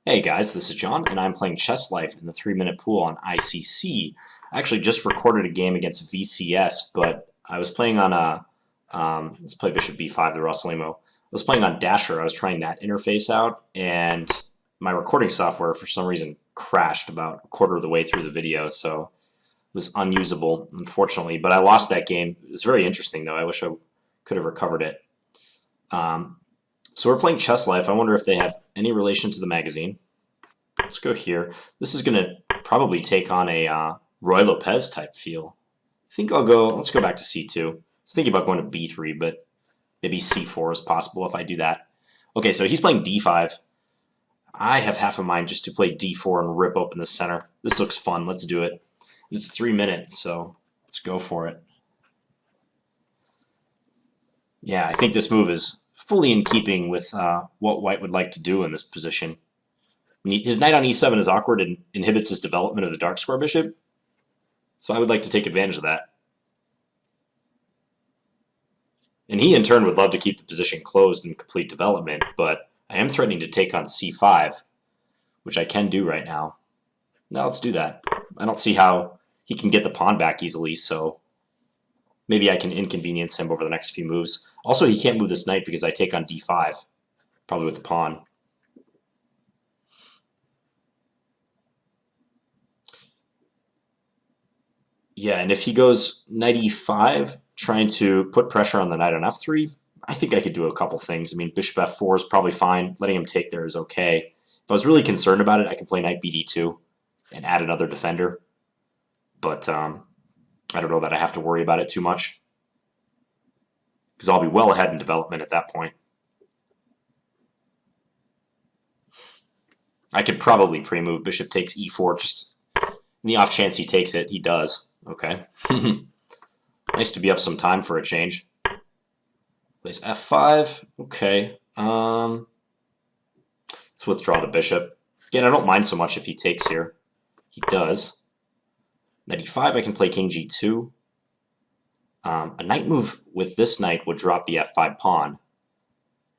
Hey guys, this is John, and I'm playing Chess Life in the 3-minute pool on ICC. I actually just recorded a game against VCS, but I was playing on let's play Bishop B5, the Rosslimo. I was playing on Dasher. I was trying that interface out, and my recording software, for some reason, crashed about a quarter of the way through the video, so it was unusable, unfortunately. But I lost that game. It was very interesting, though. I wish I could have recovered it. So we're playing Chess Life. I wonder if they have any relation to the magazine. Let's go here. This is going to probably take on a Roy Lopez type feel. I think I'll go, let's go back to C2. I was thinking about going to B3, but maybe C4 is possible if I do that. Okay, so he's playing D5. I have half a mind just to play D4 and rip open the center. This looks fun. Let's do it. It's 3 minutes, so let's go for it. Yeah, I think this move is fully in keeping with what White would like to do in this position. His knight on e7 is awkward and inhibits his development of the dark square bishop, so I would like to take advantage of that. And he, in turn, would love to keep the position closed and complete development, but I am threatening to take on c5, which I can do right now. Now let's do that. I don't see how he can get the pawn back easily, so maybe I can inconvenience him over the next few moves. Also, he can't move this knight because I take on d5, probably with the pawn. Yeah, and if he goes knight e5, trying to put pressure on the knight on f3, I think I could do a couple things. I mean, bishop f4 is probably fine. Letting him take there is okay. If I was really concerned about it, I could play knight bd2 and add another defender. But I don't know that I have to worry about it too much, because I'll be well ahead in development at that point. I could probably pre-move bishop takes e4, just in the off chance he takes it. He does. Okay. Nice to be up some time for a change. Plays f5. Okay. Let's withdraw the bishop. Again, I don't mind so much if he takes here. He does. Knight e5, I can play king g2. A knight move with this knight would drop the f5 pawn.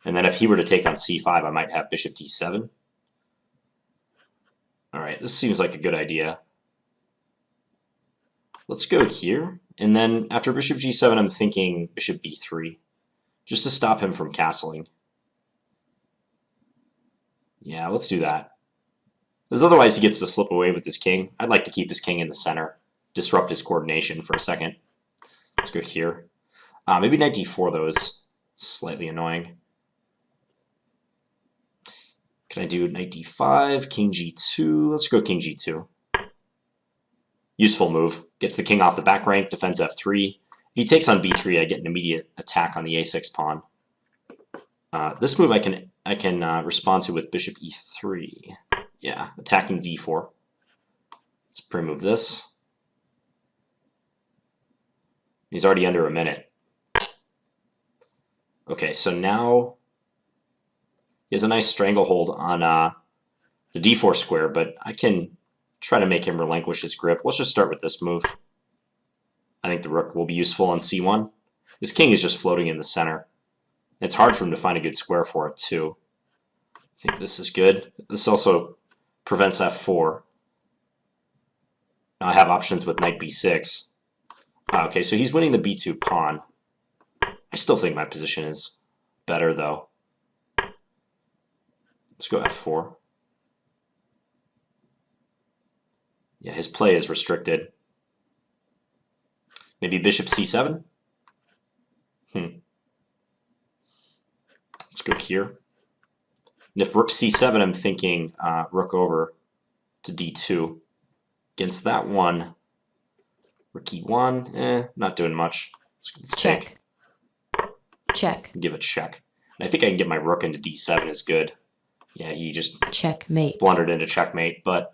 And then if he were to take on c5, I might have bishop d7. All right, this seems like a good idea. Let's go here. And then after bishop g7, I'm thinking bishop b3, just to stop him from castling. Yeah, let's do that. Because otherwise he gets to slip away with his king. I'd like to keep his king in the center, disrupt his coordination for a second. Let's go here. Maybe knight d4, though, is slightly annoying. Can I do knight d5, king g2? Let's go king g2. Useful move. Gets the king off the back rank, defends f3. If he takes on b3, I get an immediate attack on the a6 pawn. This move I can respond to with bishop e3. Yeah, attacking d4. Let's pre-move this. He's already under a minute. Okay, so now he has a nice stranglehold on the d4 square, but I can try to make him relinquish his grip. Let's just start with this move. I think the rook will be useful on c1. This king is just floating in the center. It's hard for him to find a good square for it, too. I think this is good. This also prevents f4. Now I have options with knight b6. Okay, so he's winning the b2 pawn. I still think my position is better, though. Let's go f4. Yeah, his play is restricted. Maybe bishop c7? Let's go here. And if rook c7, I'm thinking rook over to d2. Against that one, rook e1, not doing much. Let's check. Take. Check. Give a check. And I think I can get my rook into d7 is good. Yeah, he just checkmate. Blundered into checkmate, but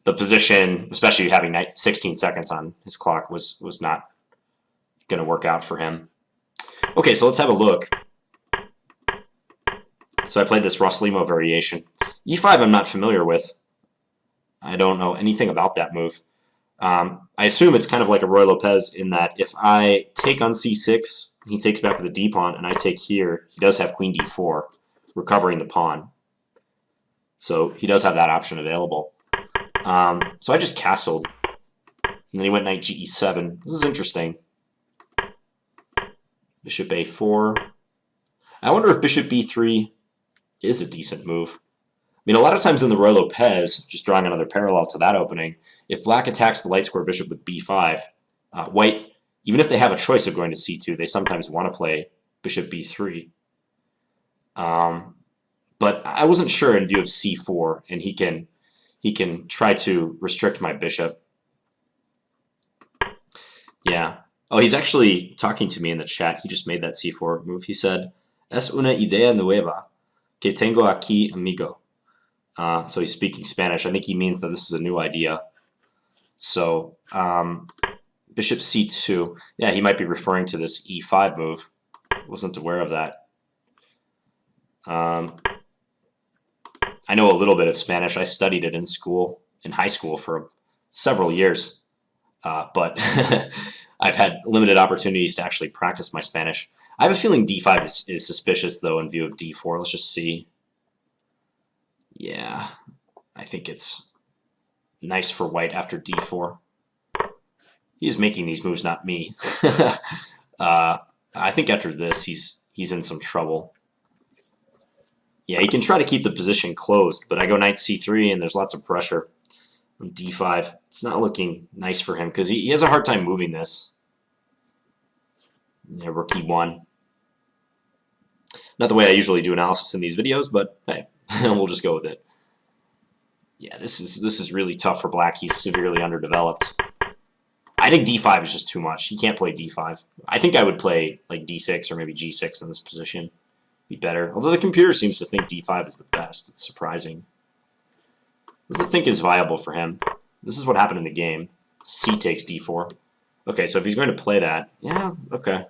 the position, especially having 16 seconds on his clock, was not going to work out for him. Okay, so let's have a look. So I played this Rosslimo variation. e5 I'm not familiar with. I don't know anything about that move. I assume it's kind of like a Roy Lopez in that if I take on c6, he takes back with the d pawn, and I take here, he does have queen d4, recovering the pawn. So he does have that option available. So I just castled. And then he went knight ge7. This is interesting. Bishop a4. I wonder if bishop b3 is a decent move. I mean, a lot of times in the Roy Lopez, just drawing another parallel to that opening, if black attacks the light square bishop with b5, white, even if they have a choice of going to c2, they sometimes want to play bishop b3. But I wasn't sure in view of c4, and he can try to restrict my bishop. Yeah. Oh, he's actually talking to me in the chat. He just made that c4 move. He said, "Es una idea nueva que tengo aquí, amigo." So he's speaking Spanish. I think he means that this is a new idea. So bishop c2. Yeah, he might be referring to this e5 move. Wasn't aware of that. I know a little bit of Spanish. I studied it in school, in high school, for several years. But I've had limited opportunities to actually practice my Spanish. I have a feeling d5 is suspicious, though, in view of d4. Let's just see. Yeah, I think it's nice for white after d4. He's making these moves, not me. I think after this, he's in some trouble. Yeah, he can try to keep the position closed, but I go knight c3, and there's lots of pressure on d5. It's not looking nice for him, because he has a hard time moving this. Yeah, rook e1. Not the way I usually do analysis in these videos, but hey, we'll just go with it. Yeah, this is really tough for black. He's severely underdeveloped. I think d5 is just too much. He can't play d5. I think I would play like d6 or maybe g6 in this position. Be better. Although the computer seems to think d5 is the best. It's surprising. What does it think is viable for him? This is what happened in the game. C takes d4. Okay, so if he's going to play that, yeah, okay.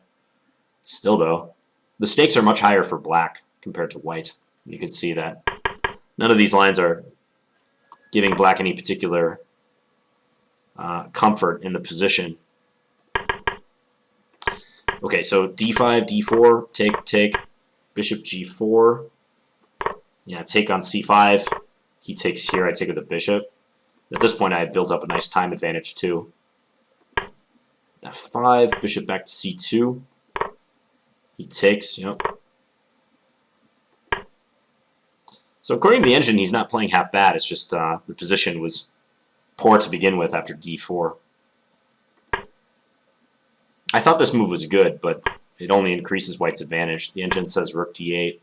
Still, though, the stakes are much higher for black compared to white. You can see that. None of these lines are giving black any particular comfort in the position. Okay, so d5, d4, take, bishop g4. Yeah, take on c5. He takes here, I take with the bishop. At this point, I had built up a nice time advantage, too. f5, bishop back to c2. He takes, yep. So according to the engine, he's not playing half bad. It's just the position was poor to begin with after d4. I thought this move was good, but it only increases white's advantage. The engine says rook d8.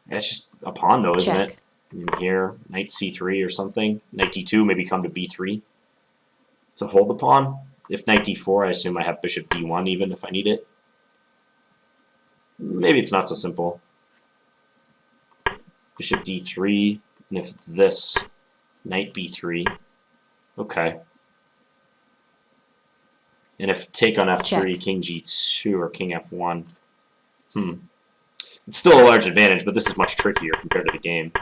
That's just a pawn, though, isn't it? In here, knight c3 or something. Knight d2, maybe come to b3 to hold the pawn. If knight d4, I assume I have bishop d1 even if I need it. Maybe it's not so simple. Bishop d3, and if this, knight b3. Okay. And if take on f3, check. King g2 or king f1. It's still a large advantage, but this is much trickier compared to the game.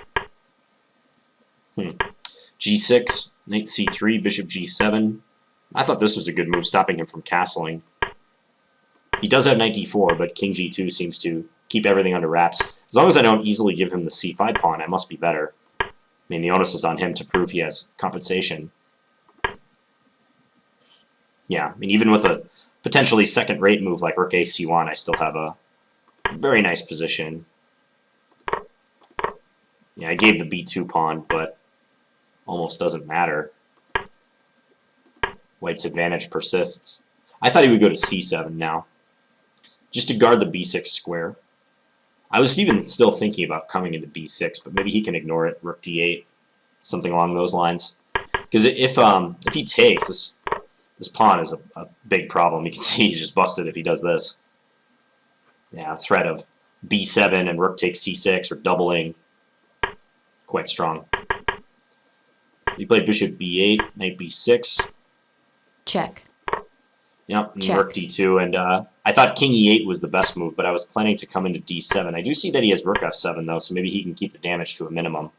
g6, knight c3, bishop g7. I thought this was a good move, stopping him from castling. He does have knight d4, but king g2 seems to keep everything under wraps. As long as I don't easily give him the c5 pawn, I must be better. I mean, the onus is on him to prove he has compensation. Yeah, I mean, even with a potentially second-rate move like rook a c1, I still have a very nice position. Yeah, I gave the b2 pawn, but almost doesn't matter. White's advantage persists. I thought he would go to c7 now, just to guard the b6 square. I was even still thinking about coming into b6, but maybe he can ignore it. Rook d8, something along those lines. Because if he takes, this pawn is a big problem. You can see he's just busted if he does this. Yeah, threat of b7 and rook takes c6 or doubling. Quite strong. He played bishop b8, knight b6. Check. Yep, and rook d2, and I thought king e8 was the best move, but I was planning to come into d7. I do see that he has rook f7, though, so maybe he can keep the damage to a minimum.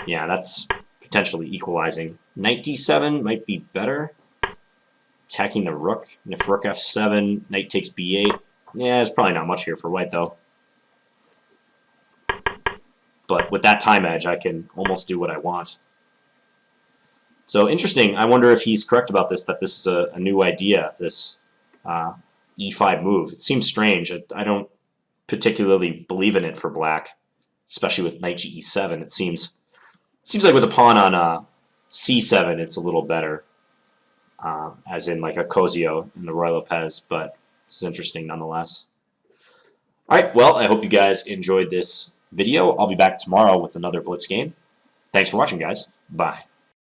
Yeah, that's potentially equalizing. Knight d7 might be better. Attacking the rook, and if rook f7, knight takes b8. Yeah, there's probably not much here for white, though. But with that time edge, I can almost do what I want. So interesting. I wonder if he's correct about this, that this is a new idea, this e5 move. It seems strange. I don't particularly believe in it for black, especially with knight e7. It seems like with a pawn on c7, it's a little better, as in like a Cosio in the Roy Lopez, but this is interesting nonetheless. All right, well, I hope you guys enjoyed this video. I'll be back tomorrow with another Blitz game. Thanks for watching, guys. Bye.